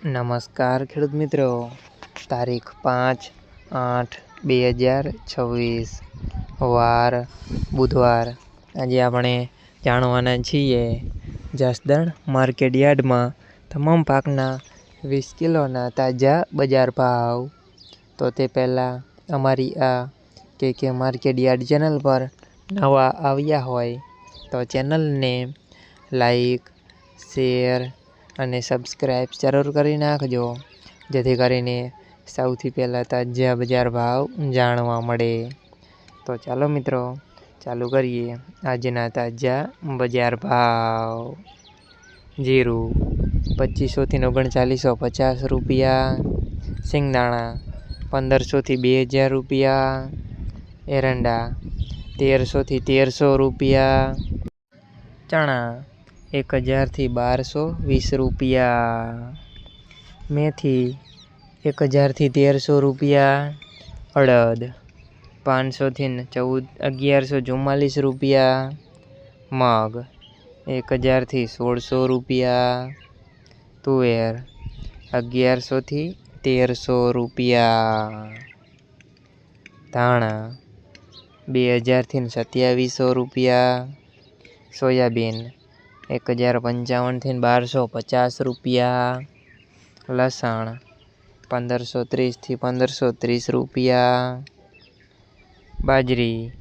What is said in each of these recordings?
નમસ્કાર ખેડૂત મિત્રો, તારીખ 5/8/2026 વાર બુધવાર। આજે આપણે જાણવાના છીએ જસદણ માર્કેટ યાર્ડમાં તમામ પાકના 20 કિલોના તાજા બજાર ભાવ। તો તે પહેલાં અમારી આ કે માર્કેટ યાર્ડ ચેનલ પર નવા આવ્યા હોય તો ચેનલને લાઈક, શેર અને સબસ્ક્રાઈબ જરૂર કરી નાખજો, જેથી કરીને સૌથી પહેલાં તાજા બજાર ભાવ જાણવા મળે। તો ચાલો મિત્રો, ચાલુ કરીએ આજના તાજા બજાર ભાવ। જીરું 2500 થી 3950 રૂપિયા, સિંગદાણા 1500 થી 2000 રૂપિયા, એરંડા 1300 થી 1300 રૂપિયા, ચણા 1000 થી 1220 રૂપિયા, મેથી 1000 થી 1300 રૂપિયા, અડદ 500 થી 1144 રૂપિયા, મગ 1000 થી 1600 રૂપિયા, તુવેર 1100 થી 1300 રૂપિયા, ધાણા 2000 થી 2700 રૂપિયા, સોયાબીન 1055 થી 1250 રૂપિયા, લસણ 1530 થી 1530 રૂપિયા, બાજરી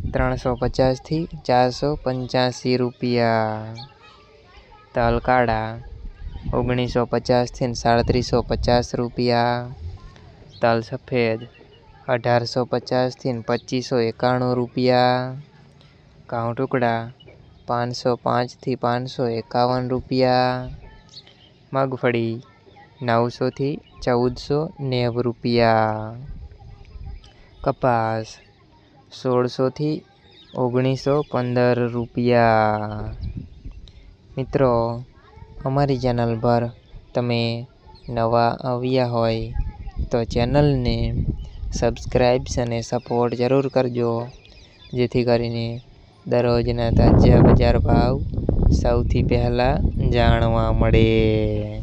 350 થી 485 રૂપિયા, તલ કાળા 1950 થી 3750 રૂપિયા, તલ સફેદ 1850 થી 2591 રૂપિયા, ઘઉં ટુકડા 505 થી 551 રૂપિયા, મગફળી 900 થી 1490 રૂપિયા, કપાસ 1600 થી 1915 રૂપિયા। મિત્રો, અમારી ચેનલ પર તમે નવા આવ્યા હોય તો ચેનલને સબસ્ક્રાઈબ અને સપોર્ટ જરૂર કરજો, જેથી કરીને દરરોજના તાજા બજાર ભાવ સૌથી પહેલાં જાણવા મળે।